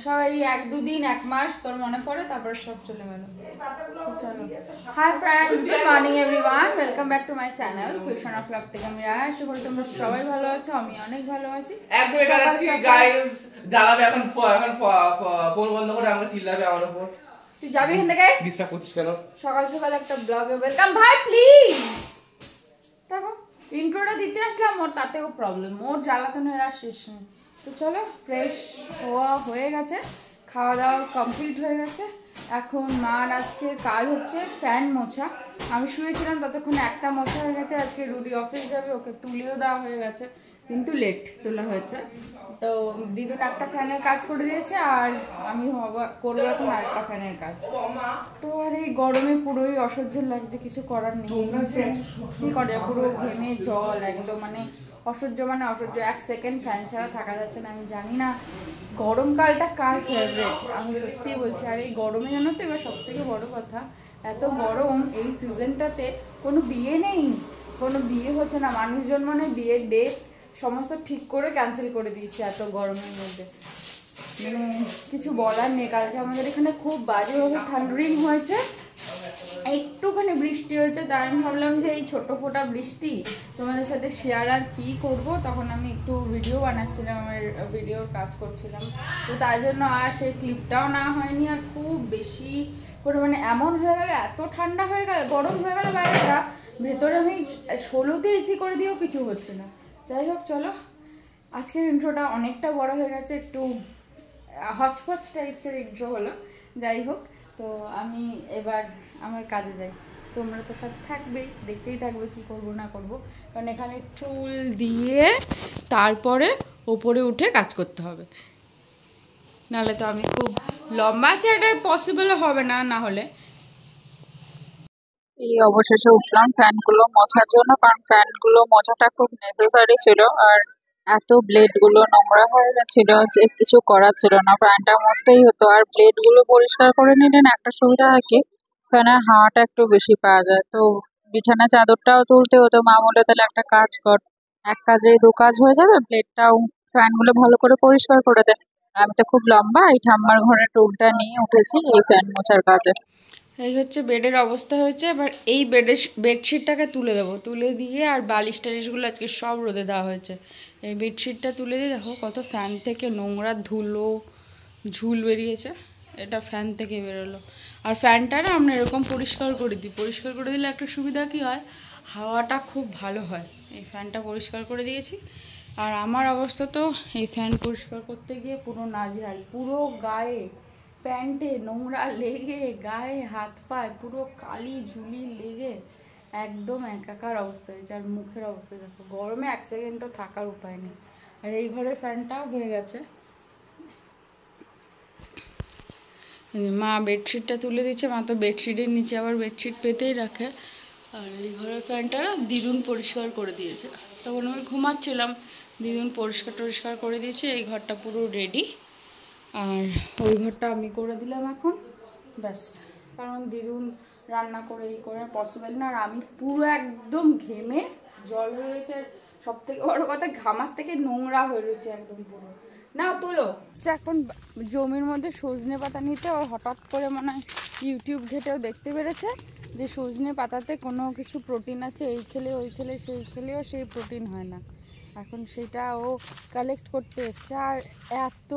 সবাই এক দুদিন এক মাস তোর মনে পড়ে তারপর সব চলে গেল। চলো hi friends, good morning everyone, welcome back to my channel fusion of love থেকে। আমি আশা করি তোমরা সবাই ভালো আছো, আমি অনেক ভালো আছি। একদমই কাছে গাইস, জ্বালাবে এখন ফোন বন্ধ করে আমাকে চিল্লাবে আমার উপর। তুই যাবি এখান থেকে? ডিস্টার্ব করছিস কেন? সকাল সকাল একটা ব্লগে ওয়েলকাম। ভাই প্লিজ দেখো, ইন্ট্রোটা দিতে আসলাম, ওর তাতেও প্রবলেম, ওর জ্বালাতনের আর শেষ নেই। তো চলো, ফ্রেশ হওয়া হয়ে গেছে, খাওয়া দাওয়া কমপ্লিট হয়ে গেছে। এখন মার আজকে কাজ হচ্ছে ফ্যান মোছা। আমি শুয়েছিলাম ততক্ষণে একটা মোছা হয়ে গেছে। আজকে রুডি অফিস যাবে, ওকে তুলেও দেওয়া হয়ে গেছে, কিন্তু লেট তোলা হয়েছে। তো দিদুন একটা ফ্যানের কাজ করে দিয়েছে, আর আমি করবো এখন আরেকটা ফ্যানের কাজ। তো আর এই গরমে পুরোই অসহ্য লাগছে, কিছু করার নেই। কি করে, পুরো ঘেমে জল একদম, মানে অসহ্য, মানে অসহ্য। এক সেকেন্ড ফ্যান ছাড়া থাকা যাচ্ছে না। আমি জানি না গরমকালটা কার ফেভারিট, আমি সত্যিই বলছি। আর এই গরমে জানো তো, এবার সব থেকে বড় কথা, এত গরম এই সিজনটাতে কোনো বিয়ে নেই, কোনো বিয়ে হচ্ছে না। মানুষজন মানে বিয়ের ডেট সমস্ত ঠিক করে ক্যান্সেল করে দিয়েছে এত গরমের মধ্যে, মানে কিছু বলার নেই। কালকে আমাদের এখানে খুব বাজেভাবে থান্ডারিং হয়েছে, একটুখানি বৃষ্টি হয়েছে, তাই আমি ভাবলাম যে এই ছোটো ফোটা বৃষ্টি তোমাদের সাথে শেয়ার আর কি করব। তখন আমি একটু ভিডিও বানাচ্ছিলাম, আমার ভিডিওর কাজ করছিলাম, তো তাই জন্য আর সেই ক্লিপটাও না হয়নি। আর খুব বেশি করে মানে এমন হয়ে গেল, এত ঠান্ডা হয়ে গেল, গরম হয়ে গেল বাইরেটা, ভেতরে আমি 16তে এসি করে দিয়েও কিছু হচ্ছে না। যাই হোক চলো, আজকের ইন্ট্রোটা অনেকটা বড় হয়ে গেছে, একটু হচপচ টাইপসের ইন্ট্রো হলো। যাই হোক, তো আমি এবার আমার কাজে যাই, তোমরা তো সাথে থাকবেই, দেখতেই থাকবে কি করব না করব। কারণ এখানে চুল দিয়ে তারপরে ওপরে উঠে কাজ করতে হবে, নাহলে তো আমি খুব লম্বা আছে, এটা পসিবল হবে না। না হলে এই অবশেষে উঠলাম ফ্যানগুলো মোছার জন্য, কারণ ফ্যানগুলো মোছাটা খুব নেসেসারি ছিল। আর এত ব্লেডগুলো নোংরা হয়ে গেছিল যে কিছু করার ছিল না, ফ্যানটা মুছতেই হতো। আর ব্লেডগুলো পরিষ্কার করে নিলে না একটা সুবিধা হয় কি, ফ্যানের হাওয়াটা একটু বেশি পাওয়া যায়। তো বিছানা চাদরটাও তুলতে হতো, মা বলে তাহলে একটা কাজ কর, এক কাজেই দু কাজ হয়ে যাবে, ব্লেডটাও ফ্যানগুলো ভালো করে পরিষ্কার করে দেয়। আমি তো খুব লম্বা, এই ঠাম্মার ঘরের টুলটা নিয়ে উঠেছি এই ফ্যান মোছার কাজে। এই হচ্ছে বেডের অবস্থা হয়েছে। এবার এই বেডশিটটাকে তুলে দেবো, তুলে দিয়ে আর বালিশ টালিশগুলো আজকে সব রোদে দেওয়া হয়েছে। এই বেডশিটটা তুলে দিয়ে দেখো কত ফ্যান থেকে নোংরা ধুলো ঝুল বেরিয়েছে, এটা ফ্যান থেকে বেরোলো। আর ফ্যানটা না আমরা এরকম পরিষ্কার করে দিই, পরিষ্কার করে দিলে একটা সুবিধা কী হয়, হাওয়াটা খুব ভালো হয়। এই ফ্যানটা পরিষ্কার করে দিয়েছি। আর আমার অবস্থা তো এই ফ্যান পরিষ্কার করতে গিয়ে পুরো নাজেহাল, পুরো গায়ে প্যান্টে নোংরা লেগে, গায়ে হাত পায়ে পুরো কালি ঝুলি লেগে একদম একাকার অবস্থা হয়েছে। আর মুখের অবস্থা দেখো, গরমে এক সেকেন্ডও থাকার উপায় নেই। আর এই ঘরের ফ্যানটাও হয়ে গেছে। মা বেডশিটটা তুলে দিচ্ছে, মা তো বেডশিটের নিচে আবার বেডশিট পেতেই রাখে। আর এই ঘরের ফ্যানটা না দিদুন পরিষ্কার করে দিয়েছে, তখন আমি ঘুমাচ্ছিলাম, দিদুন পরিষ্কার করে দিয়েছে। এই ঘরটা পুরো রেডি, আর ওই ঘরটা আমি করে দিলাম এখন, ব্যাস। কারণ দিদুন রান্না করে এই করে পসিবল না। আর আমি পুরো একদম ঘেমে জল হয়ে রয়েছে, সব থেকে বড় কথা ঘামার থেকে নোংরা হয়ে রয়েছে একদম পুরো। না তোলো, এখন জমির মধ্যে সজনে পাতা নিতে, ও হঠাৎ করে মনে হয় ইউটিউব ঘেটেও দেখতে পেরেছে যে সজনে পাতাতে কোনো কিছু প্রোটিন আছে, এই খেলে ওই খেলে সেই খেলেও সেই প্রোটিন হয় না। এখন সেটা ও কালেক্ট করতে এসছে। আর এত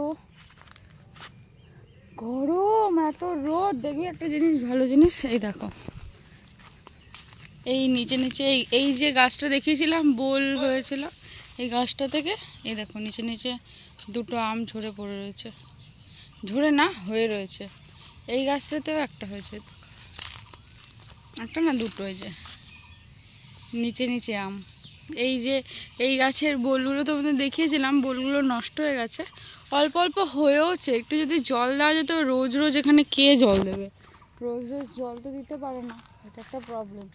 গরম, এত রোদ, দেখবি একটা জিনিস, ভালো জিনিস, এই দেখো এই নিচে নিচে এই যে গাছটা দেখিয়েছিলাম বোল হয়েছিল, এই গাছটা থেকে এই দেখো নিচে নিচে দুটো আম ঝরে পড়ে রয়েছে, ঝরে না হয়ে রয়েছে। এই গাছটাতেও একটা হয়েছে, একটা না দুটো, এই যে নিচে নিচে আম। এই যে এই গাছের বোলগুলো তোমাদের দেখিয়েছিলাম, বোলগুলো নষ্ট হয়ে গেছে, অল্প অল্প হয়েওছে। একটু যদি জল দেওয়া যেত, রোজ রোজ এখানে কে জল দেবে, রোজ রোজ জল তো দিতে পারে না, এটা একটা প্রবলেম।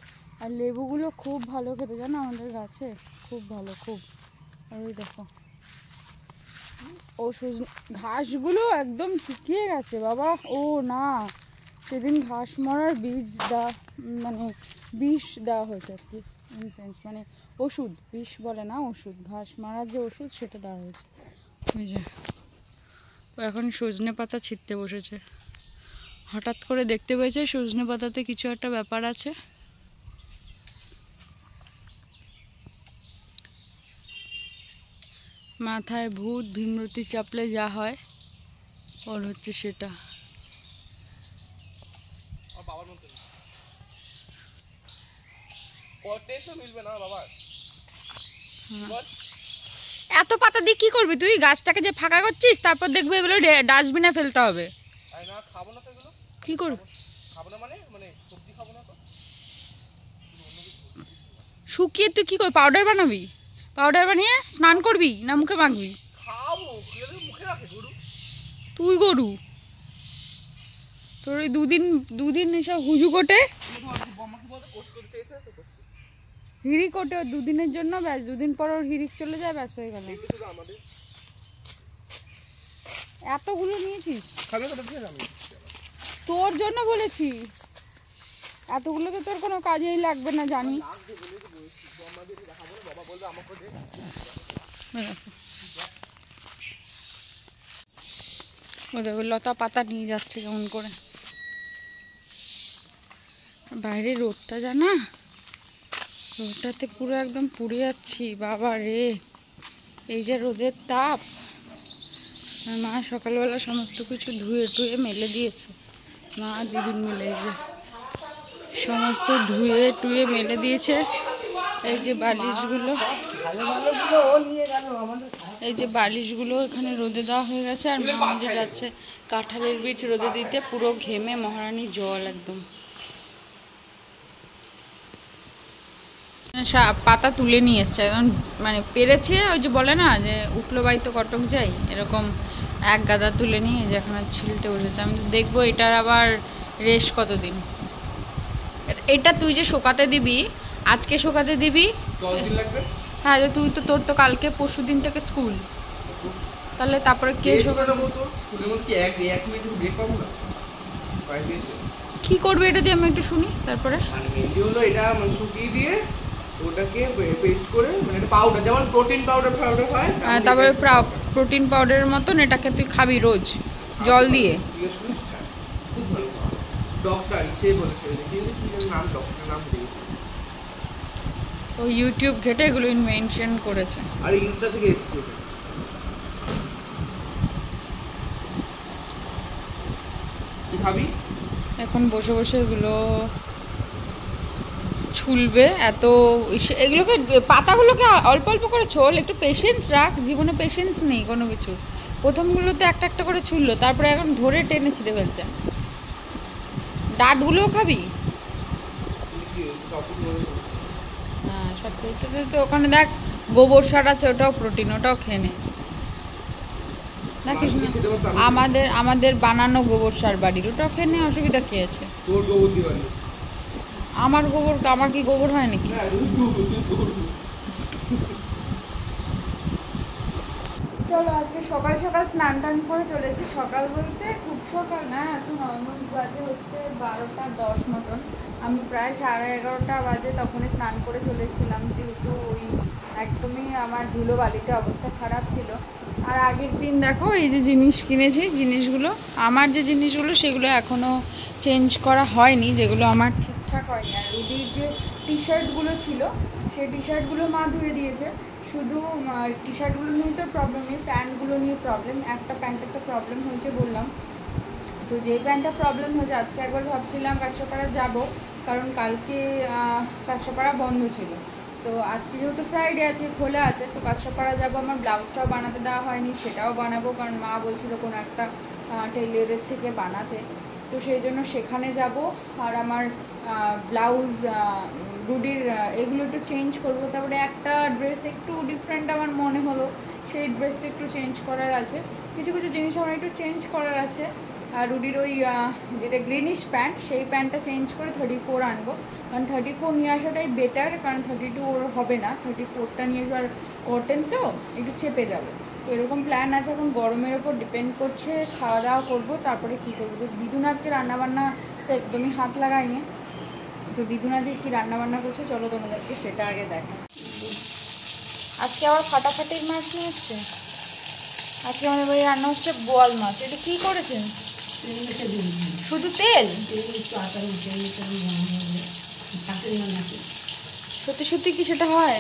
আর লেবুগুলো খুব ভালো খেতে, জানো আমাদের গাছে, খুব ভালো, খুব। আর ওই দেখো ও ঘাসগুলো একদম শুকিয়ে গেছে বাবা। ও না, সেদিন ঘাস মরার মানে বিষ দেওয়া হয়েছে আর কি, ইনসেন্স মানে ওষুধ, বিষ বলে না, ওষুধ, ঘাস মারার যে ওষুধ সেটা দেওয়া হয়েছে। ওই যে এখন সজনে পাতা ছিঁড়তে বসেছে। হঠাৎ করে দেখতে পেয়েছে সজনে পাতাতে কিছু একটা ব্যাপার আছে। মাথায় ভূত ভীমরতি চাপলে যা হয় ওর হচ্ছে সেটা। এত পাতা দিয়ে কি করবি তুই? গাছটাকে যে ফাঁকা করছিস, তারপর দেখবি এগুলো ডাস্টবিনে ফেলতে হবে। কি করবি? শুকিয়ে তুই কি করবি? পাউডার বানাবি? পাউডার বানিয়ে স্নান করবি না মুখে মাখবি? তুই গরু, তোর ওই দুদিন এসব হুজু কোটে হিরিক ওঠে দুদিনের জন্য, ব্যাস 2 দিন পর ওর হিরিক চলে যায়, ব্যাস হয়ে গেল। এতগুলো নিয়েছিস? তোর জন্য বলেছি, এতগুলো তো তোর কোনো কাজেই লাগবে না জানি। লতা পাতা নিয়ে যাচ্ছে কেমন করে। বাইরে রোদটা জানা, রোদটাতে পুরো একদম পুড়ে যাচ্ছি বাবা রে। এই যে রোদের তাপ, মা সকালবেলা সমস্ত কিছু ধুয়ে টুয়ে মেলে দিয়েছে। মা দিদির মিলে এই যে সমস্ত ধুয়ে টুয়ে মেলে দিয়েছে। এই যে বালিশগুলো, এই যে বালিশগুলো এখানে রোদে দেওয়া হয়ে গেছে। আর মা যে যাচ্ছে কাঁঠালের বীজ রোদে দিতে, পুরো ঘেমে মহারানী জল একদম। পাতা তুলে নিয়ে এসছে এখন, মানে পেরেছে ওই যে বলে না যে উঠলো বাই তো কটক যাই, এরকম এক গাদা তুলে নিয়ে যে এখন ছিলতে বসেছে। আমি তো দেখবো এটার আবার রেশ কতদিন। এটা তুই যে শোকাতে দিবি, আজকে শোকাতে দিবি 10 দিন লাগবে। হ্যাঁ, তুই তো তোর তো কালকে পরশু দিন থেকে স্কুল, তাহলে তারপরে কে শোকাতে? কি করবে এটা দিয়ে আমি একটু শুনি তারপরে। মানে মেনলি হলো এটা মানে শুকিয়ে দিয়ে ওটাকে পেস্ট করে, মানে একটা পাউডার, যেমন প্রোটিন পাউডার হয়, তারপরে প্রোটিন পাউডারের মতন এটাকে তুই খাবি রোজ জল দিয়ে। খুব ভালো ডক্টর সে বলেছে, কিন্তু কি নাম, ডক্টর নাম দিয়েছে, ও ইউটিউব ঘেটে এগুলো মেনশন করেছে। আর ইনস্টা থেকে এসেছে। কি খাবি? এখন বসে বসে এগুলো ছুলবে। এত এগুলোকে পাতাগুলোকে অল্প অল্প করে ছোল, একটু পেশেন্স রাখ, জীবনে পেশেন্স নেই কোনো কিছু। প্রথমগুলোতে একটা একটা করে ছুললো, তারপরে এখন ধরে টেনে ছিঁড়ে ফেলছে। ডাঁটগুলোও খাবি? হ্যাঁ, সব তো ওখানে দেখ গোবর সার আছে, ওটাও প্রোটিন, ওটাও খেয়ে নে। দেখিস না আমাদের বানানো গোবর সার বাড়ির, ওটাও খেয়ে নে, অসুবিধা কি আছে? আমার গোবর, আমার কি গোবর হয় নাকি? চলো আজকে সকাল সকাল স্নান টান করে চলেছি। সকাল বলতে খুব সকাল না, এখন অলমোস্ট বাজে হচ্ছে 12টা 10 মতন। আমি প্রায় 11:30 বাজে তখনই স্নান করে চলে এসেছিলাম, যেহেতু ওই একদমই আমার ধুলো বালিতে অবস্থা খারাপ ছিল। আর আগের দিন দেখো এই যে জিনিস কিনেছি, জিনিসগুলো আমার যে জিনিসগুলো সেগুলো এখনও চেঞ্জ করা হয়নি, যেগুলো আমার ঠিকঠাক হয়নি। আর রুডির যে টি শার্টগুলো ছিল সেই টি শার্টগুলো মা ধুয়ে দিয়েছে। শুধু টি শার্টগুলো নিয়ে তো প্রবলেম নেই, প্যান্টগুলো নিয়ে প্রবলেম। একটা প্যান্টের তো প্রবলেম হয়েছে বললাম, তো যে প্যান্টটা প্রবলেম হয়েছে আজকে একবার ভাবছিলাম কাঁচরাপাড়া যাব, কারণ কালকে কাঁচরাপাড়া বন্ধ ছিল। তো আজকে যেহেতু ফ্রাইডে আছে, খোলা আছে, তো কাঁচরাপাড়া যাবো। আমার ব্লাউজটাও বানাতে দেওয়া হয়নি, সেটাও বানাবো, কারণ মা বলছিল কোনো একটা টেইলরের থেকে বানাতে, তো সেই জন্য সেখানে যাব। আর আমার ব্লাউজ রুডির এগুলো একটু চেঞ্জ করবো। তারপরে একটা ড্রেস একটু ডিফারেন্ট আমার মনে হলো, সেই ড্রেসটা একটু চেঞ্জ করার আছে। কিছু কিছু জিনিস আমার একটু চেঞ্জ করার আছে। আর রুডির ওই যেটা গ্রিনিশ প্যান্ট, সেই প্যান্টটা চেঞ্জ করে 34 আনবো, কারণ 34 নিয়ে আসাটাই বেটার, কারণ 32 ওর হবে না। 34টা নিয়ে আসবো, আর কটন তো একটু চেপে যাবে। তো এরকম প্ল্যান আছে। এখন গরমের ওপর ডিপেন্ড করছে, খাওয়া দাওয়া করবো তারপরে কী করবো। তো দিদুন আজকে রান্নাবান্না তো একদমই হাত লাগায়নি, তো দিদুন আজকে কী রান্নাবান্না করছে চলো তোমাদেরকে সেটা আগে দেখা। আজকে আবার ফাটাফাটির মাছ নিয়ে এসছে। আজকে আমাদের বাড়ি রান্না হচ্ছে বোয়াল মাছ। এটা কি করেছেন? শুধু তেল? সত্যি সত্যি কি সেটা হয়?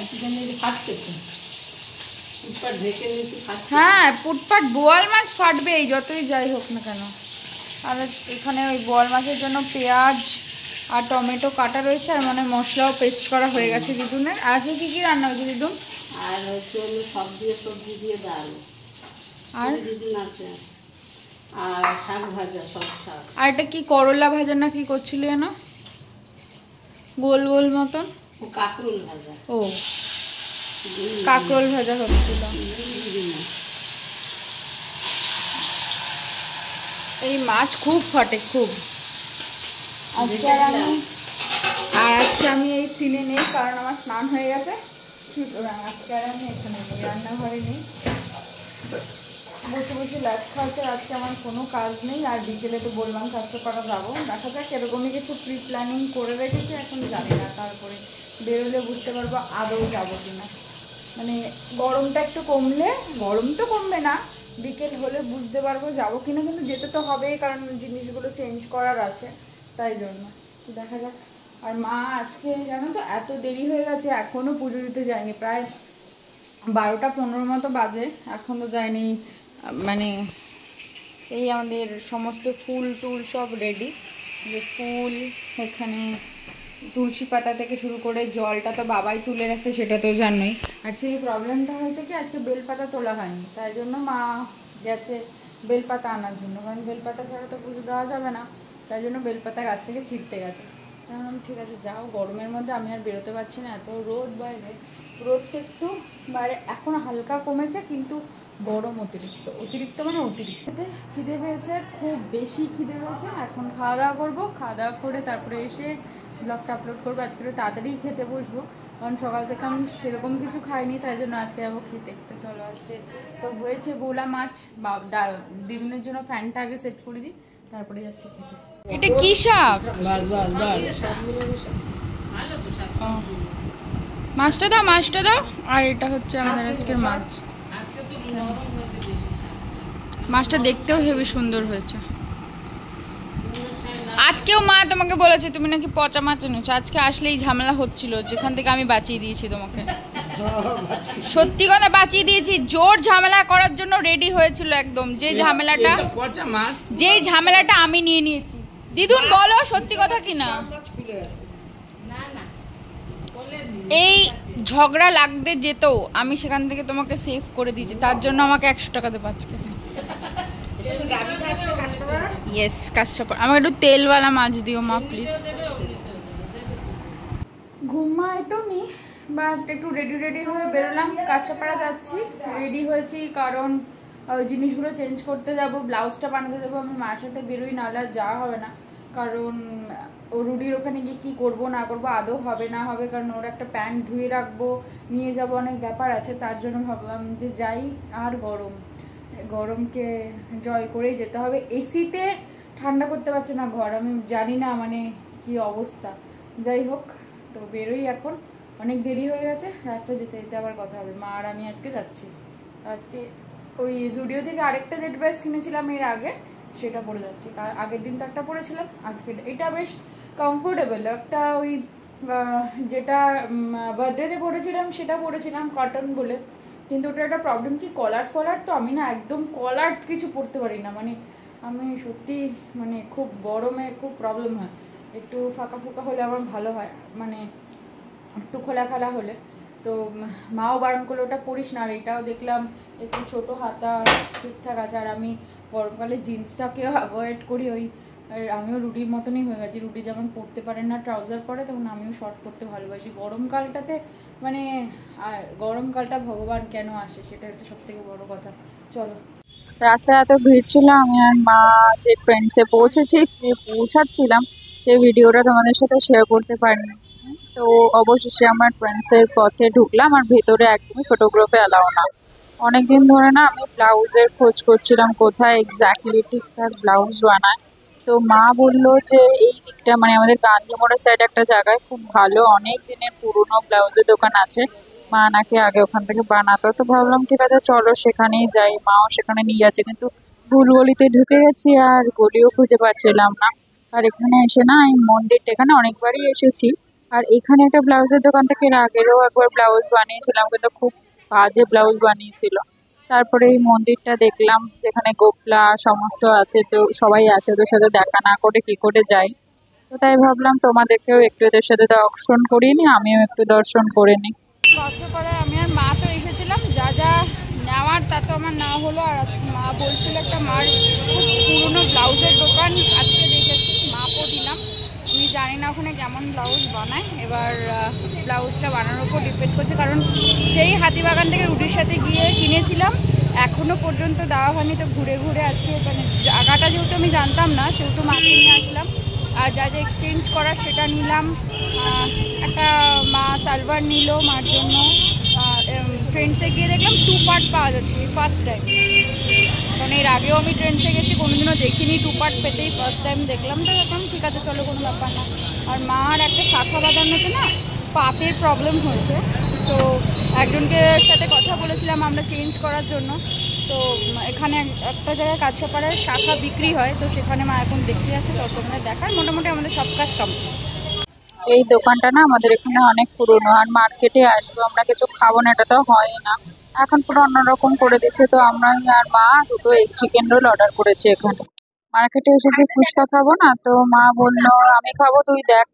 হ্যাঁ, পুটপাট বোয়াল মাছ ফাটবে এই যতই যাই হোক না কেন। আর এখানে ওই বোয়াল মাছের জন্য পেঁয়াজ আর টমেটো কাটা রয়েছে, আর মানে মশলাও পেস্ট করা হয়ে গেছে দিদুনের। আজকে কি কি রান্না হয়েছে দিদুন? আর হচ্ছে সব দিয়ে সবজি দিয়ে ডাল, আর দিদুন আছে, আর শাক ভাজা, সব শাক। আর এটা কি করলা ভাজা না কি করছিল যেন গোল গোল মতন? ও কাঁকরোল ভাজা। ও কাঁকরোল ভাজা হচ্ছিল। এই মাছ খুব ফটে খুব। আজকে আমি এই সিনে নেই কারণ আমার স্নান হয়ে গেছে। আজকে আর আমি এখানে নেই, রান্নাঘরে নেই, বসে বসে ল্যাপ খাচ্ছে। আজকে আমার কোনো কাজ নেই। আর বিকেলে তো বললাম কাজটা করা যাবো, দেখা যাক। এরকমই কিছু প্রি প্ল্যানিং করে রেখেছি, এখন জানি না। তারপরে বেরোলে বুঝতে পারবো আদৌ যাবো কিনা। মানে গরমটা একটু কমলে, গরম তো কমবে না, বিকেল হলে বুঝতে পারবো যাবো কিনা। কিন্তু যেতে তো হবেই, কারণ জিনিসগুলো চেঞ্জ করার আছে, তাই জন্য দেখা যাক। আর মা আজকে জানো তো এত দেরি হয়ে গেছে, এখনও পুজো দিতে যায়নি। প্রায় 12টা 15 মতো বাজে, এখনও যায়নি। মানে এই আমাদের সমস্ত ফুল টুল সব রেডি, যে ফুল এখানে তুলসী পাতা থেকে শুরু করে জলটা তো বাবাই তুলে রাখে, সেটা তো জানোই। অ্যাকচুয়ালি প্রবলেমটা হয়েছে কি, আজকে বেলপাতা তোলা হয়নি, তাই জন্য মা গেছে বেলপাতা আনার জন্য। কারণ বেলপাতা ছাড়া তো পুজো দেওয়া যাবে না, তাই জন্য বেলপাতা গাছ থেকে ছিঁড়তে গেছে। কারণ ঠিক আছে যাও, গরমের মধ্যে আমি আর বেরোতে পারছি না, এত রোদ বাইরে। রোদটা একটু বাইরে এখন হালকা কমেছে, কিন্তু গরম অতিরিক্ত, অতিরিক্ত মানে অতিরিক্ত। খিদে পেয়েছে, খুব বেশি খিদে পেয়েছে। এখন খাওয়া দাওয়া করবো, খাওয়া দাওয়া করে তারপরে এসে ব্লগটা আপলোড করবো। আজকে তাড়াতাড়ি খেতে বসবো, কারণ সকাল থেকে আমি সেরকম কিছু খাইনি, তাই জন্য আজকে যাবো খেতে। তো চলো, আজকে তো হয়েছে বোলা মাছ, বা দিদুনের জন্য ফ্যানটা আগে সেট করে দিই, তারপরে যাচ্ছি খেতে। এটা কি শাক? মাছটা দাও, মাছটা দাও। আর এটা হচ্ছে আমাদের আজকের মাছ। মাছটা দেখতেও হেবি সুন্দর হয়েছে। আজকেও মা তোমাকে বলেছে তুমি নাকি পচা মাছ এনেছো। আজকে আসলেই ঝামেলা হচ্ছিল, যেখান থেকে আমি বাঁচিয়ে দিয়েছি তোমাকে। সত্যি কথা বাঁচিয়ে দিয়েছি, জোর ঝামেলা করার জন্য রেডি হয়েছিল একদম। যেই ঝামেলাটা আমি নিয়ে নিয়েছি। দিদুন বলো সত্যি কথা কিনা? এই ঝগড়া লাগতে যেত, আমি সেখান থেকে তোমাকে সেভ করে দিয়েছি, তার জন্য আমাকে 100 টাকা দেবো আজকে। Yes, customer. আমাকে একটু তেলওয়ালা মাছ দিও মা প্লিজ। ঘুমায় তো নি, বাট একটু রেডি হয়ে বেরোলাম, কাঁচাপাড়া যাচ্ছি। রেডি হয়েছি কারণ ওই জিনিসগুলো চেঞ্জ করতে যাব, ব্লাউজটা বানাতে যাবো। আমি মার সাথে বেরোই, নাহলে আর যাওয়া হবে না। কারণ ও রুডির ওখানে গিয়ে কী করবো না করবো আদৌ হবে না হবে, কারণ ওর একটা প্যান্ট ধুয়ে রাখবো, নিয়ে যাবো, অনেক ব্যাপার আছে। তার জন্য ভাবলাম যে যাই। আর গরমকে জয় করেই যেতে হবে। এসিতে ঠান্ডা করতে পারছে না ঘর, আমি জানি না মানে কি অবস্থা। যাই হোক, তো বেরোই এখন, অনেক দেরি হয়ে গেছে। রাস্তায় যেতে যেতে আবার কথা হবে। মা আর আমি আজকে যাচ্ছি। আজকে ওই জুডিও থেকে আরেকটা যে ড্রেস কিনেছিলাম এর আগে, সেটা পরে যাচ্ছি। আগের দিন তো একটা পরেছিলাম, আজকে এটা বেশ কমফোর্টেবল। একটা ওই যেটা বার্থডেতে পরেছিলাম সেটা পরেছিলাম কটন বলে, কিন্তু ওটা একটা প্রবলেম কি, কলার তো আমি না একদম কলার কিছু পরতে পারি না। মানে আমি সত্যি মানে খুব গরমে খুব প্রবলেম হয়। একটু ফাঁকা ফোঁকা হলে আমার ভালো হয়, মানে একটু খোলা হলে। তো মাও বারণ করলে ওটা পরিস না। আর এটাও দেখলাম একটু ছোটো হাতা ঠিকঠাক আছে। আর আমি গরমকালে জিন্সটাকেও অ্যাভয়েড করি। ওই আমিও রুটির মতনই হয়ে গেছি। রুটি যেমন পরতে পারেন না, ট্রাউজার পরে, তেমন আমিও শর্ট পরতে ভালোবাসি। গরমকালটাতে মানে গরমকালটা ভগবান কেন আসে, সেটা হচ্ছে সব থেকে বড়ো কথা। চলো, রাস্তায় এত ভিড় ছিল, আমি আর মা যে ট্রেন্ডসে পৌঁছাচ্ছিলাম, সেই ভিডিওটা তোমাদের সাথে শেয়ার করতে পারিনি। তো অবশেষে আমার ট্রেন্ডসের পথে ঢুকলাম, আর ভেতরে একদমই ফটোগ্রাফি অ্যালাউ না। অনেকদিন ধরে না আমি ব্লাউজের খোঁজ করছিলাম, কোথায় এক্স্যাক্টলি ঠিকঠাক ব্লাউজ বানায়। তো মা বললো যে এই দিকটা মানে আমাদের গান্ধী মোড়ের সাইডে একটা জায়গায় খুব ভালো অনেক দিনের পুরনো ব্লাউজের দোকান আছে, মা নাকি আগে ওখান থেকে বানাতো। তো ভাবলাম ঠিক আছে চলো সেখানেই যাই, মাও সেখানে নিয়ে যাচ্ছে, কিন্তু ভুল গলিতে ঢুকে গেছি আর গলিও খুঁজে পাচ্ছিলাম না। আর এখানে এসে না এই মন্দিরটা, এখানে অনেকবারই এসেছি। আর এখানে একটা ব্লাউজের দোকান থেকে এর আগেরও একবার ব্লাউজ বানিয়েছিলাম, কিন্তু খুব বাজে ব্লাউজ বানিয়েছিল। তারপরে এই মন্দিরটা দেখলাম যেখানে গোপলা সমস্ত আছে, তো সবাই আছে, ওদের সাথে দেখা না করে কি করে যাই। তো তাই ভাবলাম তোমাদেরকেও একটু এদের সাথে দর্শন করিয়ে নি, আমিও একটু দর্শন করে নিই। কষ্টপাড়ায় আমি আর মা তো এসেছিলাম, যা যা নেওয়ার তা তো আমার না হলো। আর মা বলছিল একটা মার খুব পুরনো ব্লাউজের দোকান আজকে দেখেছি, মাপও দিলাম। আমি জানি না ওখানে কেমন ব্লাউজ বানায়, এবার ব্লাউজটা বানানোর উপর ডিপেন্ড করছে, কারণ সেই হাতিবাগান থেকে রুটির সাথে গিয়ে কিনেছিলাম, এখনও পর্যন্ত দেওয়া হয়নি। তো ঘুরে ঘুরে আজকে মানে জায়গাটা যেহেতু আমি জানতাম না, সেহেতু মাকে নিয়ে আসলাম। আর যা যা এক্সচেঞ্জ করার সেটা নিলাম। একটা মা সালভার নিল মার জন্য। ট্রেন্ডসে গিয়ে দেখলাম 2 পার্ট পাওয়া যাচ্ছে, ফার্স্ট টাইম। কারণ এর আগেও আমি ট্রেন্ডসে গেছি, কোনোদিনও দেখিনি 2 পার্ট পেতেই ফার্স্ট টাইম দেখলাম। তো দেখলাম ঠিক আছে চলো, কোনো ব্যাপার না। আর মার একটা শাখা বাঁধানোতে না পাতের প্রবলেম হয়েছে, তো একজনকে সাথে কথা বলেছিলাম আমরা চেঞ্জ করার জন্য। তো এখানে একটা জায়গায় কাছাপাড়ার শাখা বিক্রি হয়, তো সেখানে মা এখন দেখতে যাচ্ছে। তো তোমাদের দেখার মোটামুটি আমাদের সব কাজ কমপ্লিট। এই দোকানটা না আমাদের এখানে অনেক পুরনো, আর মার্কেটে আসবো আমরা কিছু খাবো না এটা তো হয় না, এখন পুরো অন্যরকম করে দিচ্ছে। তো আমরা আর মা দুটো এগ চিকেন রোল অর্ডার করেছি। এখানে মার্কেটে এসেছি ফুচকা খাবো না, তো মা বললো আমি খাবো তুই দেখ।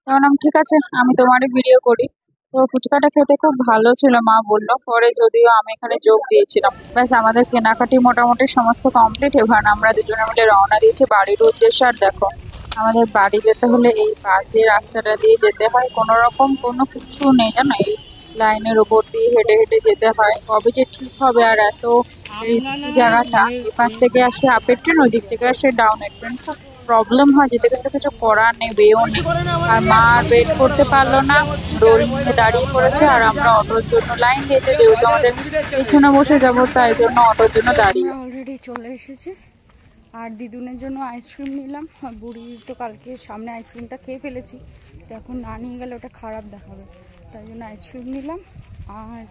তখন আমি ঠিক আছে আমি তোমারই ভিডিও করি। তো ফুচকাটা খেতে খুব ভালো ছিল মা বললো, পরে যদিও আমি এখানে যোগ দিয়েছিলাম। ব্যাস আমাদের কেনাকাটি মোটামুটি সমস্ত কমপ্লিট। এবার আমরা দুজনে মিলে রওনা দিয়েছি বাড়ির উদ্দেশ্যে। আর দেখো আমাদের বাড়ি যেতে হলে এই বাজে রাস্তাটা দিয়ে যেতে হয়, কোনো রকম কোনো কিছু নেই জানো, এই লাইনের ওপর দিয়ে হেঁটে হেঁটে যেতে হয়। কবে যে ঠিক হবে। আর এত রিস্কি জায়গাটা, এপাশ থেকে আসে আপের ট্রেন, ওই দিক থেকে আসে ডাউনের ট্রেন, খুব প্রবলেম হয় যেতে, কিন্তু কিছু করার নেই, বেও নেই। আর মা আর ওয়েট করতে পারলো না, রোল নিয়ে দাঁড়িয়ে পড়েছে। আর আমরা অটোর জন্য লাইন দিয়েছি, যেহেতু আমাদের পিছনে বসে যাবো তাই জন্য অটোর জন্য দাঁড়িয়ে। অলরেডি চলে এসেছি। আর দিদুনের জন্য আইসক্রিম নিলাম। বুড়ি তো কালকে সামনে আইসক্রিমটা খেয়ে ফেলেছি, তো এখন না নিয়ে গেলে ওটা খারাপ দেখাবে, তাই জন্য আইসক্রিম নিলাম। আর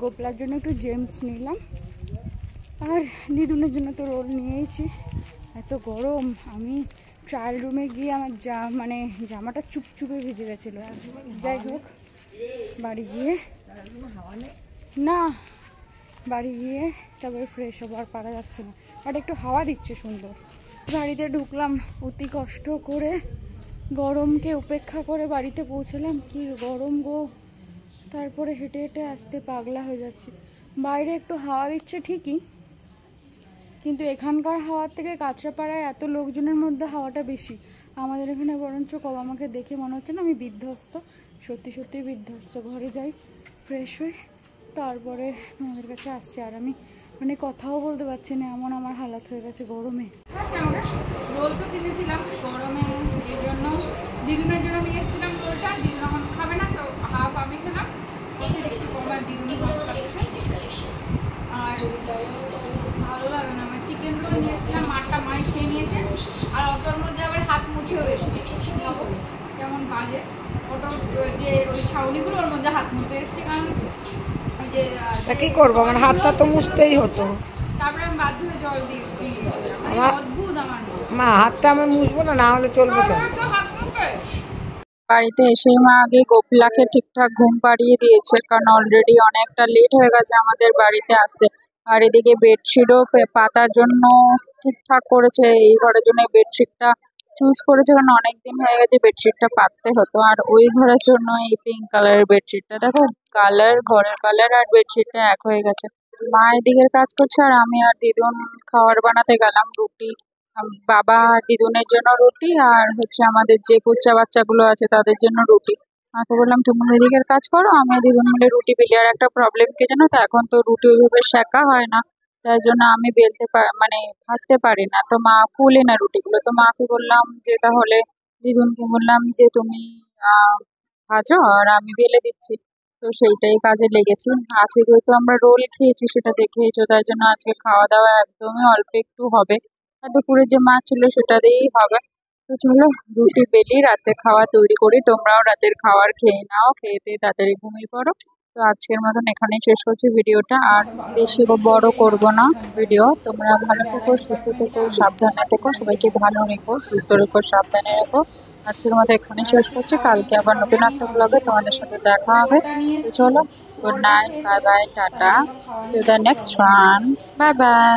গোপলার জন্য একটু জেমস নিলাম। আর দিদুনের জন্য তো রোল নিয়েছি। এত গরম, আমি ট্রায়াল রুমে গিয়ে আমার মানে জামাটা চুপচুপে ভিজে গেছিলো। যাই হোক বাড়ি গিয়ে না বাড়ি গিয়ে তারপরে ফ্রেশ হবো, আর পারা যাচ্ছে না, বাট একটু হাওয়া দিচ্ছে সুন্দর। বাড়িতে ঢুকলাম অতি কষ্ট করে, গরমকে উপেক্ষা করে বাড়িতে পৌঁছলাম। কি গরম গো, তারপরে হেঁটে হেঁটে আসতে পাগলা হয়ে যাচ্ছে। বাইরে একটু হাওয়া দিচ্ছে ঠিকই, কিন্তু এখানকার হাওয়ার থেকে কাছড়াপাড়ায় এত লোকজনের মধ্যে হাওয়াটা বেশি, আমাদের এখানে বরঞ্চ কম। আমাকে দেখে মনে হচ্ছে না আমি বিধ্বস্ত, সত্যি সত্যি বিধ্বস্ত। ঘরে যাই ফ্রেশ হই, তারপরে আমাদের কাছে আসছে। আর আমি মানে কথাও বলতে পারছি না, এমন আমার হালাত হয়ে গেছে গরমে। আচ্ছা আমাকে রোল তো কিনেছিলাম গরমে, এই জন্য দিদুনের জন্য নিয়ে এসেছিলাম রোলটা। দিদুন এখন খাবে না, তো হাফ আমি খেলাম, একটু কমার দিদুনি হাফ খাচ্ছে। আর ভালো লাগে না, আমার চিকেন রোল নিয়ে এসেছিলাম, মাটা মাই খেয়ে নিয়েছে। আর অটোর মধ্যে আবার হাত মুছেও এসেছে, কেমন বাজে। অটোর যে ওই ছাউনিগুলো ওর মধ্যে হাত মুছতে এসেছে, কারণ ওই যে কি করবো, আমার হাতটা তো মুছতেই হতো। তারপরে আমি বাধ্য হয়ে জল দিই। অদ্ভুত আমার মা, হাতটা আমি মুছবো না, না হলে চলবে কেন? হাত মুখে বাড়িতে এসেই মা আগে গোপলাকে ঠিকঠাক ঘুম পাড়িয়ে দিয়েছে, কারণ অলরেডি অনেকটা লেট হয়ে গেছে আমাদের বাড়িতে আসতে। আর এদিকে বেডশিটও পাতার জন্য ঠিকঠাক করেছে, এই ঘরের জন্য এই বেডশিটটা চুজ করেছে, কারণ অনেকদিন হয়ে গেছে বেডশিটটা পাততে হতো। আর ওই ঘরের জন্য এই পিঙ্ক কালারের বেডশিটটা, দেখো কালার, ঘরের কালার আর বেডশিটটা এক হয়ে গেছে। মা এদিকের কাজ করছে, আর আমি আর দিদুন খাবার বানাতে গেলাম। রুটি বাবা আর দিদুনের জন্য রুটি, আর হচ্ছে আমাদের যে কুচ্চা বাচ্চাগুলো আছে তাদের জন্য রুটি। মাকে বললাম তুমি এদিকের কাজ করো, আমি দিদুন মিলে রুটি বেলি। আর একটা প্রবলেম কি জানো তো, এখন তো রুটি ওইভাবে সেকা হয় না, তাই জন্য আমি বেলতে মানে ভাজতে পারি না, তো মা ফুলে না রুটিগুলো। তো মাকে বললাম যে তাহলে দিদুনকে বললাম যে তুমি ভাজো আর আমি বেলে দিচ্ছি। তো সেইটাই কাজে লেগেছি। আজকে যেহেতু আমরা রোল খেয়েছি সেটা দেখেইছো, তাই জন্য আজকে খাওয়া দাওয়া একদমই অল্প একটু হবে, আর দুপুরে যে মাছ ছিল সেটা দিয়েই হবে। তো চলো রুটি বেলি, রাতে খাওয়া তৈরি করি। তোমরাও রাতের খাবার খেয়ে নাও, খেয়ে দিয়ে তাড়াতাড়ি ঘুমিয়ে পড়ো। তো আজকের মতন এখানেই শেষ করছি ভিডিওটা, আর বেশি বড় করব না ভিডিও। তোমরা ভালো থেকো, সুস্থ থেকো, সাবধানে থেকো, সবাইকে ভালো রেখো, সুস্থ রেখো, সাবধানে রেখো। আজকের মতো এখানেই শেষ করছি, কালকে আবার নতুন একটা ব্লগে তোমাদের সাথে দেখা হবে। তো চলো, good night, bye bye, tata, see you the next one, bye by.